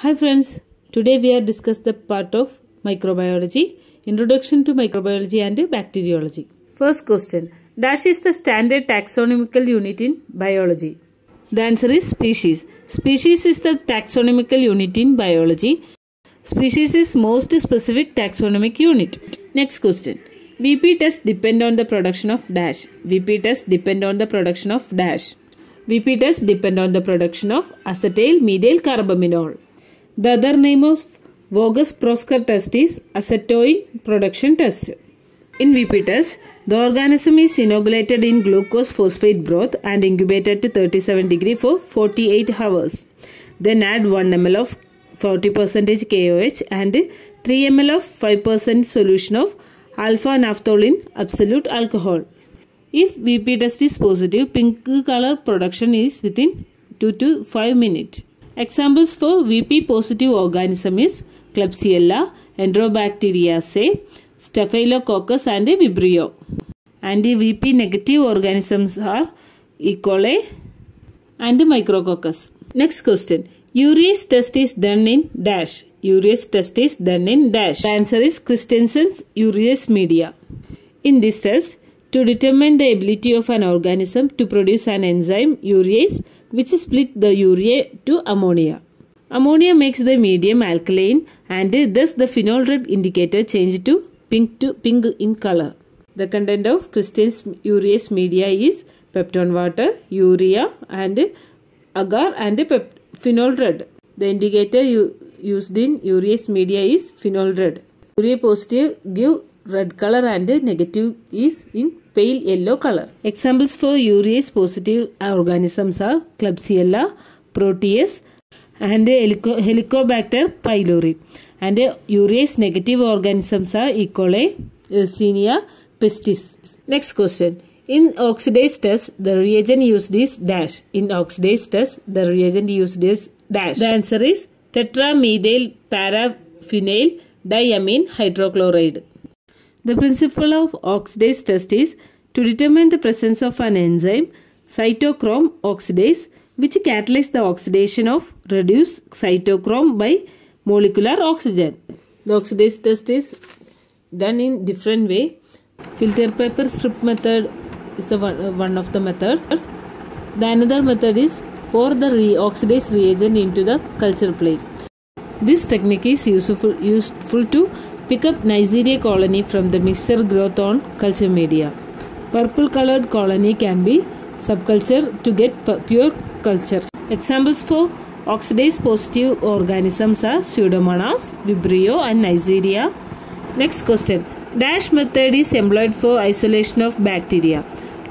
Hi friends, today we are discuss the part of microbiology, introduction to microbiology and bacteriology. First question, dash is the standard taxonomical unit in biology. The answer is species. Species is the taxonomical unit in biology. Species is most specific taxonomic unit. Next question, VP tests depend on the production of dash. VP tests depend on the production of dash. VP tests depend on the production of acetyl methyl carbaminol. The other name of Voges-Prosker test is acetoin production test. In VP test, the organism is inoculated in glucose phosphate broth and incubated to 37 degree for 48 hours. Then add 1 ml of 40% KOH and 3 ml of 5% solution of alpha-naphthalene absolute alcohol. If VP test is positive, pink color production is within 2 to 5 minutes. Examples for VP positive organism is Klebsiella, Enterobacteriaceae, Staphylococcus and Vibrio. And the VP negative organisms are E. coli and Micrococcus. Next question. Urease test is done in dash. Urease test is done in dash. The answer is Christensen's urease media. In this test, to determine the ability of an organism to produce an enzyme urease which split the urea to ammonia. Ammonia makes the medium alkaline and thus the phenol red indicator change to pink in color. The content of Christensen's urease media is peptone water, urea and agar and phenol red. The indicator used in urease media is phenol red. Urea positive give red color and negative is in pale yellow color. Examples for urease positive organisms are Klebsiella, Proteus and Helicobacter pylori. And urease negative organisms are E. coli, Yersinia pestis. Next question. In oxidase test, the reagent used is dash. In oxidase test, the reagent used is dash. The answer is tetramethyl paraphenyl diamine hydrochloride. The principle of oxidase test is to determine the presence of an enzyme, cytochrome oxidase, which catalyzes the oxidation of reduced cytochrome by molecular oxygen. The oxidase test is done in different way. Filter paper strip method is the one of the method. The another method is pour the oxidase reagent into the culture plate. This technique is useful to pick up Neisseria colony from the mixture growth on culture media. Purple colored colony can be subculture to get pure culture. Examples for oxidase positive organisms are Pseudomonas, Vibrio and Neisseria. Next question. Dash method is employed for isolation of bacteria.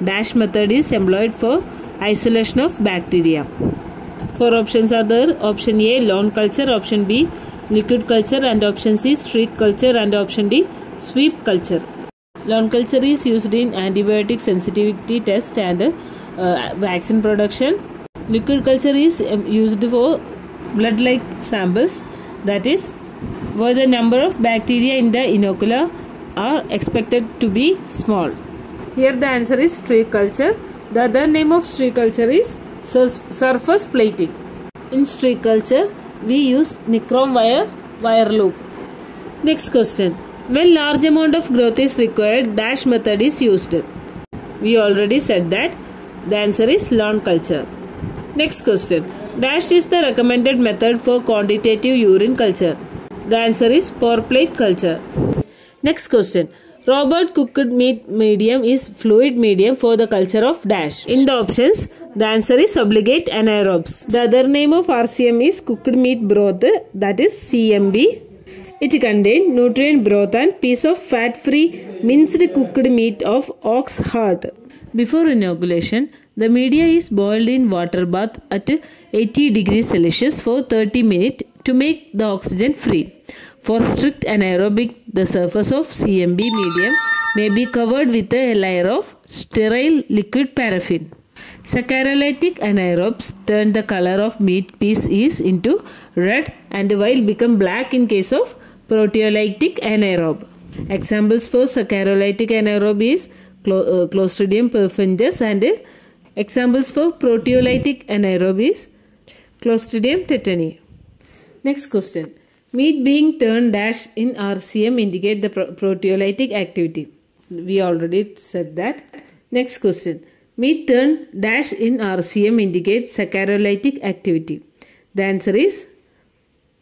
Dash method is employed for isolation of bacteria. Four options are there. Option A, lawn culture. Option B, liquid culture. And option C, streak culture. And option D, sweep culture. Lawn culture is used in antibiotic sensitivity test and vaccine production. Liquid culture is used for blood-like samples, that is, where the number of bacteria in the inocula are expected to be small. Here the answer is streak culture. The other name of streak culture is surface plating. In streak culture, we use nichrome wire loop. Next question. When large amount of growth is required, dash method is used. We already said that. The answer is lawn culture. Next question. Dash is the recommended method for quantitative urine culture. The answer is pour plate culture. Next question. Robert cooked meat medium is fluid medium for the culture of dash. In the options, the answer is obligate anaerobes. The other name of RCM is cooked meat broth, that is CMB. It contains nutrient broth and piece of fat-free minced cooked meat of ox heart. Before inoculation, the media is boiled in water bath at 80 degrees Celsius for 30 minutes to make the oxygen free. For strict anaerobic, the surface of CMB medium may be covered with a layer of sterile liquid paraffin. Saccharolytic anaerobes turn the color of meat piece into red and white become black in case of proteolytic anaerobe. Examples for saccharolytic anaerobe is Clostridium perfringens and examples for proteolytic anaerobe is Clostridium tetani. Next question. Meat being turned dash in RCM indicate the proteolytic activity. We already said that. Next question. Meat turned dash in RCM indicates saccharolytic activity. The answer is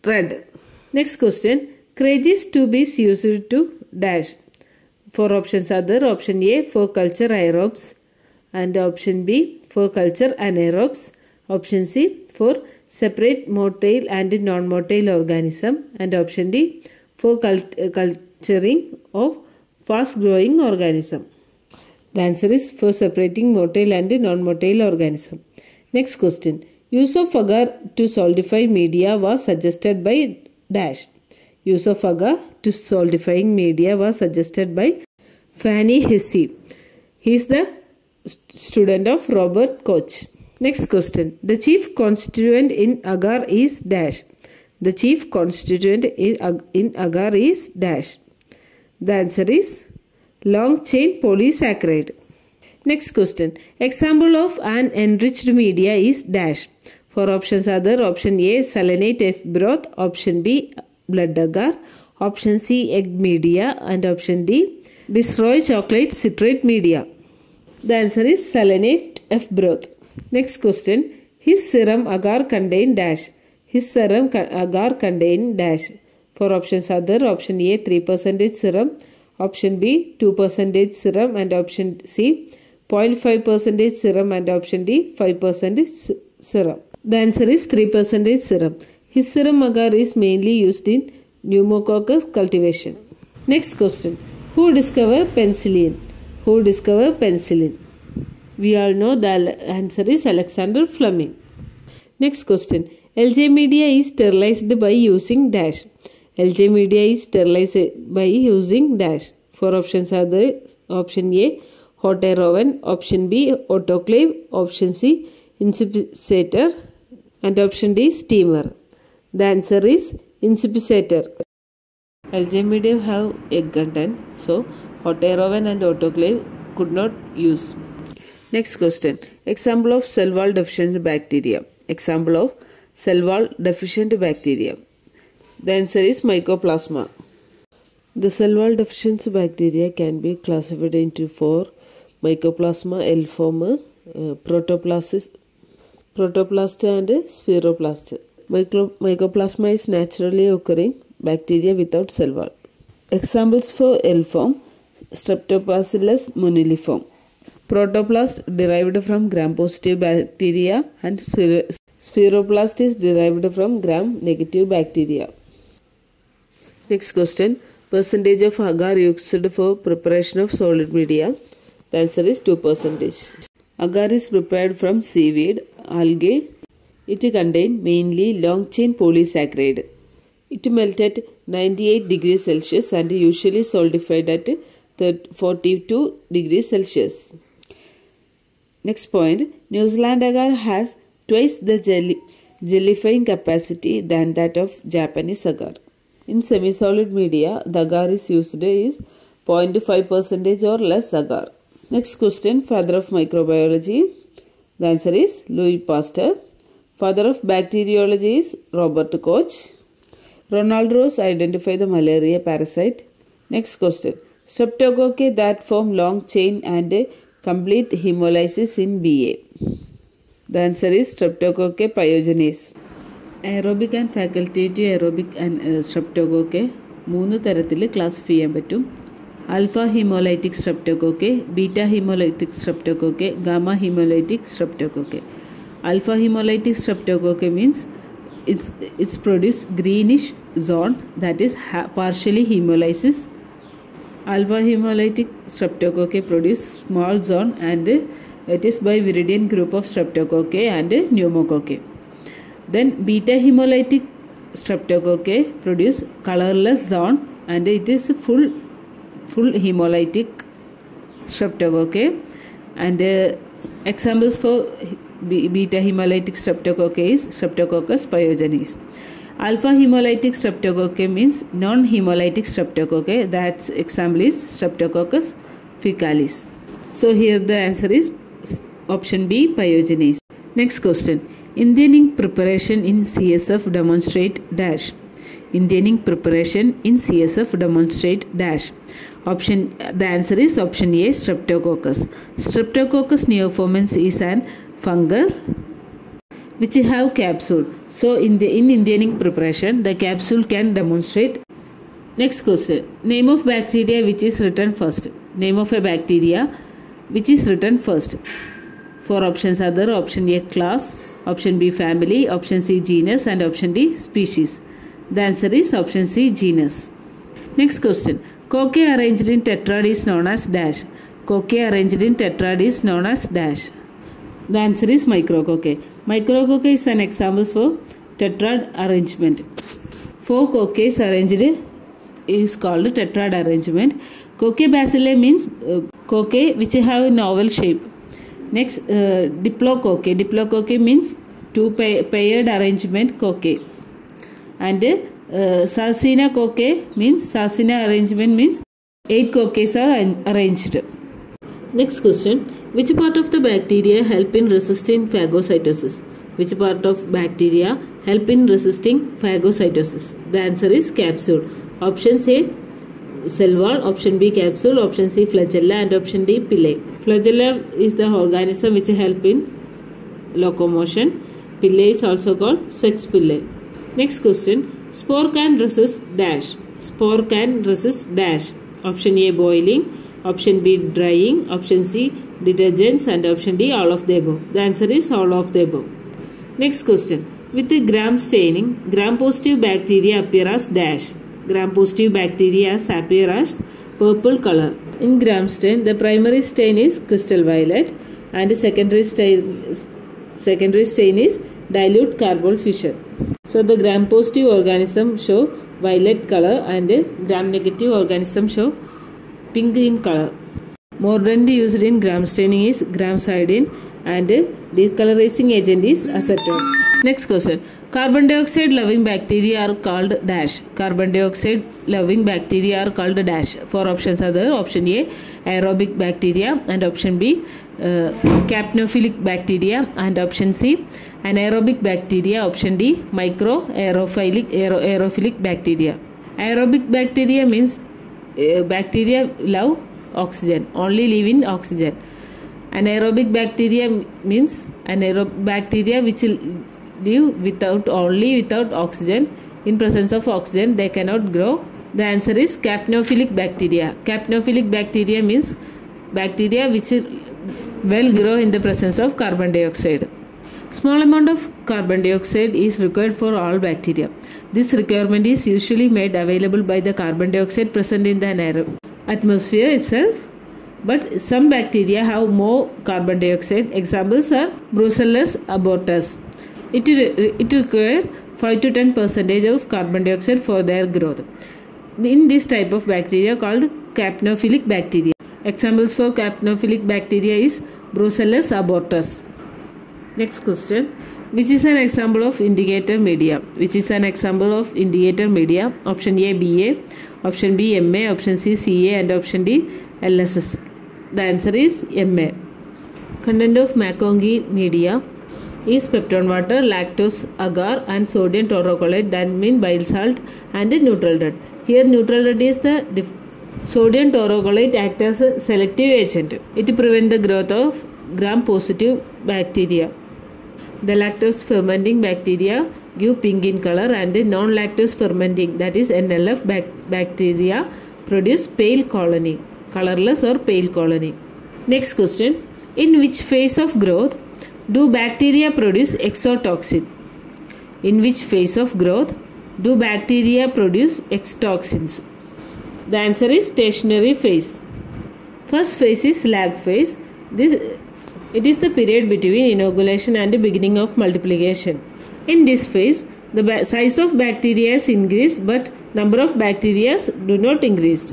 red. Next question. Kregis tube is used to dash. Four options are there. Option A for culture aerobes and option B for culture anaerobes. Option C for separate motile and non-motile organism and option D for culturing of fast-growing organism. The answer is for separating motile and non-motile organism. Next question. Use of agar to solidify media was suggested by dash. Use of agar to solidifying media was suggested by Fanny Hesse. He is the student of Robert Koch. Next question. The chief constituent in agar is dash. The chief constituent in agar is dash. The answer is long chain polysaccharide. Next question. Example of an enriched media is dash. Four options are there. Option A salinate F broth. Option B blood agar. Option C egg media and option D destroy chocolate citrate media. The answer is salinate F broth. Next question. His serum agar contain dash. His serum agar contain dash. Four options are there. Option A 3% serum. Option B 2% serum and option C 0.5% serum and option D 5% serum. The answer is 3% serum. His serum agar is mainly used in pneumococcus cultivation. Next question. Who discovered penicillin? Who discovered penicillin? We all know the answer is Alexander Fleming. Next question. LJ media is sterilized by using dash. LJ media is sterilized by using dash. Four options are there. Option A hot air oven. Option B autoclave. Option C insipisator and option D steamer. The answer is insipisator. LJ media have egg content, so hot air oven and autoclave could not use. Next question. Example of cell wall deficient bacteria. Example of cell wall deficient bacteria. The answer is Mycoplasma. The cell wall deficient bacteria can be classified into four: Mycoplasma, L-form, protoplast and spheroplast. Mycoplasma is naturally occurring bacteria without cell wall. Examples for L-form: Streptobacillus moniliform. Protoplast derived from gram-positive bacteria and spheroplast is derived from gram-negative bacteria. Next question. Percentage of agar used for preparation of solid media. The answer is 2%. Agar is prepared from seaweed, algae. It contains mainly long chain polysaccharide. It melts at 98 degrees Celsius and usually solidified at 42 degrees Celsius. Next point. New Zealand agar has twice the gellifying capacity than that of Japanese agar. In semi-solid media, the agar is used is 0.5% or less agar. Next question. Father of microbiology. The answer is Louis Pasteur. Father of bacteriology is Robert Koch. Ronald Ross identified the malaria parasite. Next question. Streptococci that form long chain and complete hemolysis in BA. The answer is Streptococci pyogenes. Aerobic and facultative aerobic and Streptococci മൂന്ന് തരത്തിൽ classify ചെയ്യാൻ പറ്റും. Alpha haemolytic streptococci, beta haemolytic streptococci, gamma haemolytic streptococci. Alpha hemolytic streptococci means it's produce greenish zone that is partially hemolysis. Alpha hemolytic streptococci produce small zone and it is by viridian group of streptococci and pneumococci. Then beta hemolytic streptococci produce colorless zone and it is full hemolytic streptococci and examples for beta hemolytic streptococci is Streptococcus pyogenes. Alpha hemolytic streptococci means non-hemolytic streptococci. That example is Streptococcus faecalis. So here the answer is option B, pyogenes. Next question. Indian ink preparation in CSF demonstrate dash. Indian ink preparation in CSF demonstrate dash. The answer is option A, Streptococcus. Streptococcus neoformans is an fungus which have capsule. So in Indian ink preparation, the capsule can demonstrate. Next question. Name of bacteria which is written first. Name of a bacteria which is written first. Four options are there. Option A, class. Option B, family. Option C, genus. And option D, species. The answer is option C, genus. Next question. Cocci arranged in tetrad is known as dash. Cocci arranged in tetrad is known as dash. The answer is micrococci. Micrococci is an example for tetrad arrangement. 4 cocci arranged is called tetrad arrangement. Cocci bacilli means cocci which have an oval shape. Next, diplococci. Diplococci means 2 paired arrangement cocci. And Sarcina cocci means Sarcina arrangement means 8 cocci are arranged. Next question. Which part of the bacteria help in resisting phagocytosis? Which part of bacteria help in resisting phagocytosis? The answer is capsule. Option A, cell wall. Option B, capsule. Option C, flagella. And option D, pillae. Flagella is the organism which help in locomotion. Pillae is also called sex pillae. Next question. Spore can resist dash. Spore can resist dash. Option A, boiling. Option B, drying. Option C, detergents. And option D, all of the above. The answer is all of the above. Next question. With the gram staining, gram-positive bacteria appear as dash. Gram-positive bacteria appear as purple color. In gram stain, the primary stain is crystal violet and secondary stain is dilute carbon fission. So the gram-positive organism show violet color and gram-negative organism show pink in color. Mordant used in gram staining is gram-sidine and discolorizing agent is acetone. Next question. Carbon dioxide loving bacteria are called dash. Carbon dioxide loving bacteria are called dash. 4 options are there. Option A, aerobic bacteria, and option B, capnophilic bacteria, and option C, anaerobic bacteria. Option D, micro aerophilic bacteria. Aerobic bacteria means bacteria love oxygen, only live in oxygen. Anaerobic bacteria means anaerobic bacteria which live without oxygen. In presence of oxygen they cannot grow. The answer is capnophilic bacteria. Capnophilic bacteria means bacteria which well grow in the presence of carbon dioxide. Small amount of carbon dioxide is required for all bacteria. This requirement is usually made available by the carbon dioxide present in the atmosphere itself. But some bacteria have more carbon dioxide. Examples are Brucellus abortus. It requires 5 to 10% of carbon dioxide for their growth. In this type of bacteria called capnophilic bacteria. Examples for capnophilic bacteria is Brucellus abortus. Next question. Which is an example of indicator media? Which is an example of indicator media? Option A, BA. Option B, MA. Option C, CA. And option D, LSS. The answer is MA. Content of McConkie media is peptone water, lactose agar and sodium taurocholate, that means bile salt, and neutral dirt. Here neutral dirt is the sodium taurocholate act as a selective agent. It prevents the growth of gram-positive bacteria. The lactose fermenting bacteria give pink in color and non-lactose fermenting, that is NLF bacteria, produce pale colony, colorless or pale colony. Next question. In which phase of growth do bacteria produce exotoxin? In which phase of growth do bacteria produce exotoxins? The answer is stationary phase. First phase is lag phase. It is the period between inoculation and the beginning of multiplication. In this phase, the size of bacteria is increased but number of bacteria do not increase.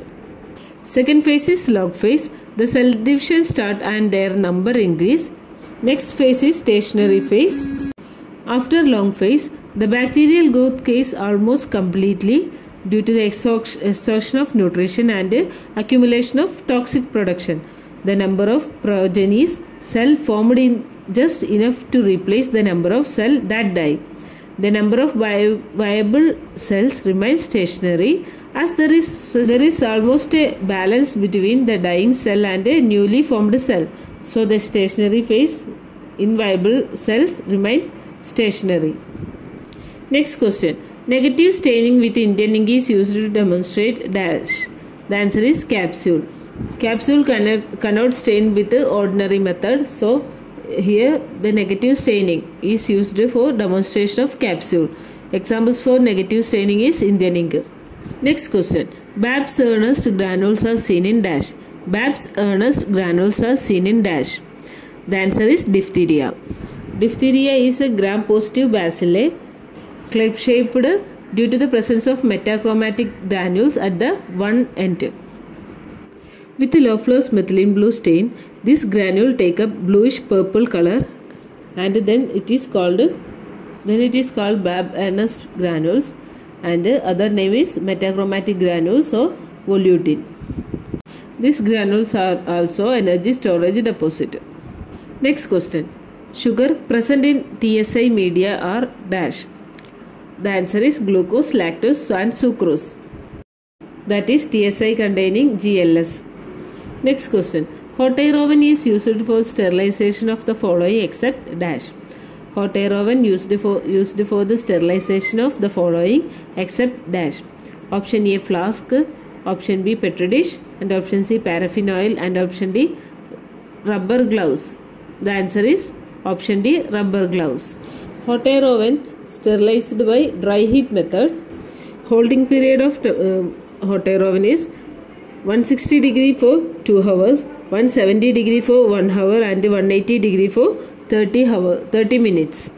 Second phase is log phase. The cell division start and their number increase. Next phase is stationary phase. After long phase, the bacterial growth occurs almost completely due to the exhaustion of nutrition and accumulation of toxic production. The number of progenies cell formed in just enough to replace the number of cells that die. The number of viable cells remains stationary as there is almost a balance between the dying cell and a newly formed cell. So the stationary phase in viable cells remain stationary. Next question. Negative staining with Indian ink is used to demonstrate dash. The answer is capsule. Capsule cannot stain with the ordinary method. So here the negative staining is used for demonstration of capsule. Examples for negative staining is Indian ink. Next question. Babs earnest granules are seen in dash. Babs earnest granules are seen in dash. The answer is diphtheria. Diphtheria is a gram-positive bacilli, club-shaped due to the presence of metachromatic granules at the one end. With the Loeffler's methylene blue stain, this granule take up bluish purple color, and then it is called Bab earnest granules, and other name is metachromatic granules or volutin. These granules are also energy storage deposit. Next question. Sugar present in TSI media are dash. The answer is glucose, lactose and sucrose. That is TSI containing GLS. Next question. Hot air oven is used for sterilization of the following except dash. Hot air oven used for the sterilization of the following except dash. Option A flask, option B petri dish, and option C paraffin oil, and option D rubber gloves. The answer is option D rubber gloves. Hot air oven sterilized by dry heat method. Holding period of hot air oven is 160 degree for 2 hours, 170 degree for 1 hour, and 180 degree for 30 minutes.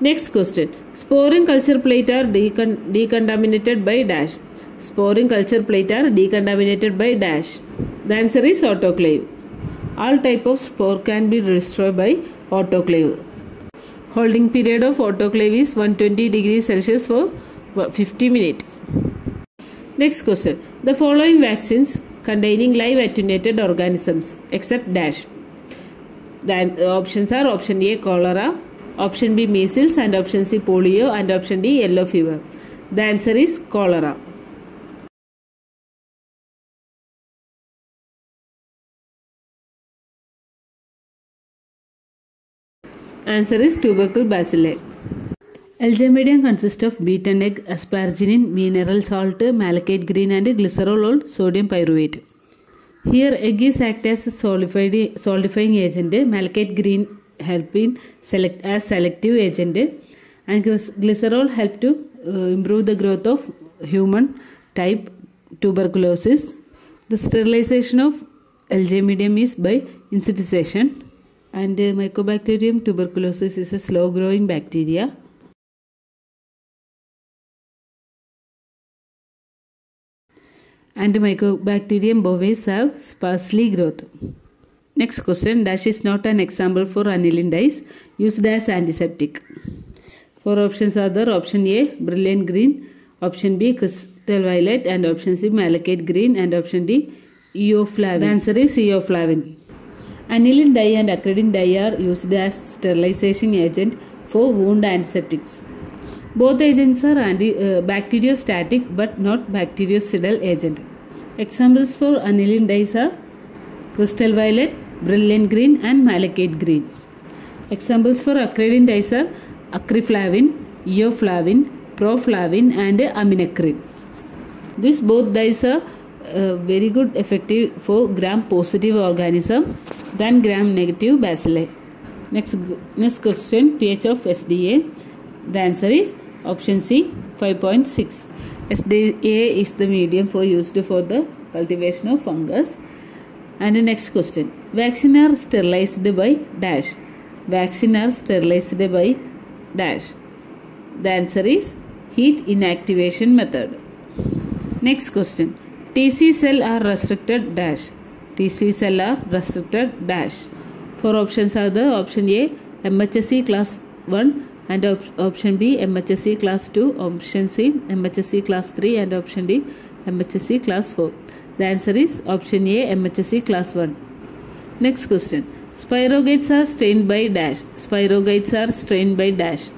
Next question. Spore and culture plate are decontaminated by dash. Spore and culture plate are decontaminated by dash. The answer is autoclave. All type of spore can be destroyed by autoclave. Holding period of autoclave is 120 degrees Celsius for 50 minutes. Next question. The following vaccines containing live attenuated organisms except dash. The options are option A cholera, option B measles, and option C polio, and option D yellow fever. The answer is cholera. Answer is tubercle bacilli. Algemidium consists of beaten egg, asparagine, mineral salt, malachite green, and glycerol or sodium pyruvate. Here egg is act as a solidifying agent, malachite green help in as selective agent, and glycerol help to improve the growth of human type tuberculosis. The sterilization of Algemidium is by insipidization, and Mycobacterium tuberculosis is a slow growing bacteria. And Mycobacterium bovis have sparsely growth. Next question. Dash is not an example for aniline dyes used as antiseptic. Four options are there. Option A brilliant green, option B crystal violet, and option C malachite green, and option D eoflavine. The answer is eoflavine. Aniline dye and acridine dye are used as sterilization agent for wound antiseptics. Both agents are bacteriostatic but not bactericidal agent. Examples for aniline dyes are crystal violet, brilliant green, and malachite green. Examples for acridine dyes are acriflavine, eoflavine, proflavine, and aminacrid. These both dyes are very good effective for gram-positive organism than gram-negative bacilli. Next question. pH of SDA. The answer is option C 5.6. SDA is the medium used for the cultivation of fungus. And the next question. Vaccine are sterilized by dash. Vaccine are sterilized by dash. The answer is heat inactivation method. Next question. TC cell are restricted dash. TC cell are restricted dash. Four options are the option A MHSC class 1, and option B MHSC class 2, option C MHSC class 3, and option D MHSC class 4. The answer is option A MHSC class 1. Next question. Spirogates are strained by dash. Spirogates are strained by dash.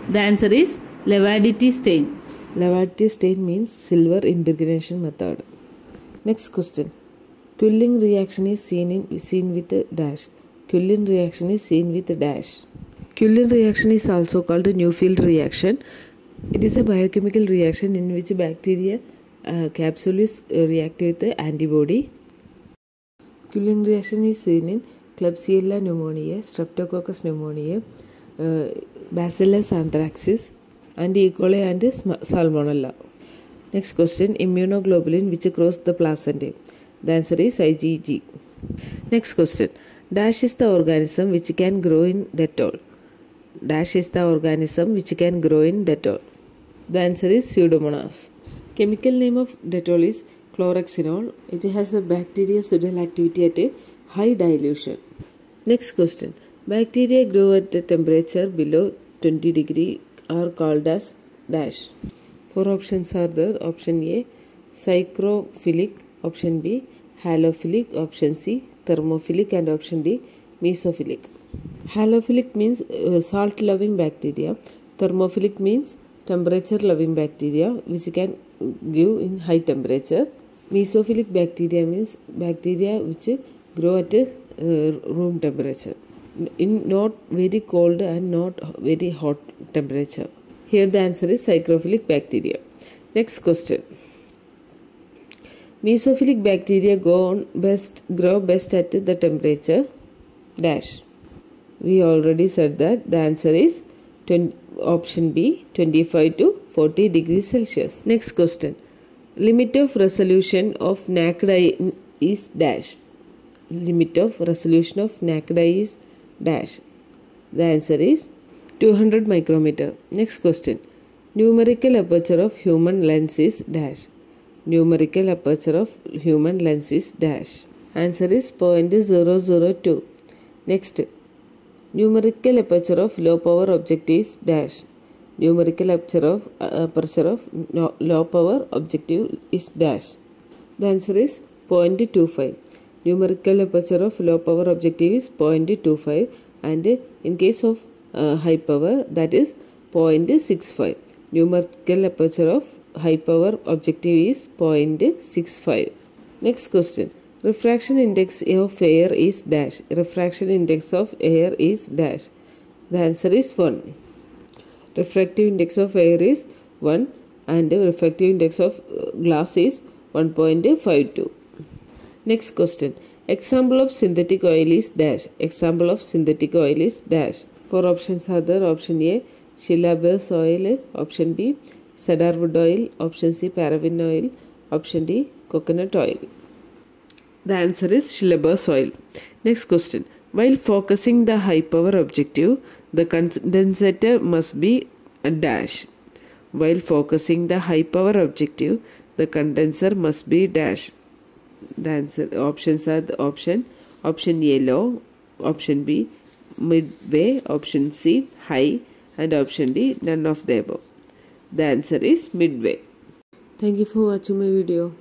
The answer is Levadity stain. Levadity stain means silver impregnation method. Next question. Quilling reaction is seen with dash. Quilling reaction is seen with dash. Quilling reaction is also called Neufeld reaction. It is a biochemical reaction in which bacteria capsule is react with the antibody. Quilling reaction is seen in Klebsiella pneumoniae, Streptococcus pneumoniae, Bacillus anthracis, and E. coli and Salmonella. Next question. Immunoglobulin which cross the placenta. The answer is IgG. Next question. Dash is the organism which can grow in Dettol. Dash is the organism which can grow in Dettol. The answer is Pseudomonas. Chemical name of Dettol is chlorhexidine. It has a bactericidal activity at a high dilution. Next question. Bacteria grow at a temperature below 20 degree are called as dash. Four options are there. Option A, psychrophilic. Option B, halophilic. Option C, thermophilic. And option D, mesophilic. Halophilic means salt-loving bacteria. Thermophilic means temperature-loving bacteria which can give in high temperature. Mesophilic bacteria means bacteria which grow at room temperature, in not very cold and not very hot temperature. Here the answer is psychrophilic bacteria. Next question. Mesophilic bacteria grow best at the temperature dash. We already said that the answer is option B, 25 to 40 degrees Celsius. Next question. Limit of resolution of naked eye is dash. Limit of resolution of naked eye is dash. The answer is 200 micrometer. Next question. Numerical aperture of human lens is dash. Numerical aperture of human lens is dash. Answer is 0.002. Next. Numerical aperture of low power objective is dash. Numerical aperture of low power objective is dash. The answer is 0.25. Numerical aperture of low power objective is 0.25, and in case of high power, that is 0.65. Numerical aperture of high power objective is 0.65. Next question. Refraction index of air is dash. Refraction index of air is dash. The answer is 1. Refractive index of air is 1 and refractive index of glass is 1.52. Next question. Example of synthetic oil is dash. Example of synthetic oil is dash. Four options are there. Option A, shea butter oil. Option B, cedarwood oil. Option C, paraffin oil. Option D, coconut oil. The answer is shea butter oil. Next question. While focusing the high power objective, the condensator must be a dash. While focusing the high power objective, the condenser must be dash. The answer options are the option A, low. Option B, midway. Option C, high. And option D, none of the above. The answer is midway. Thank you for watching my video.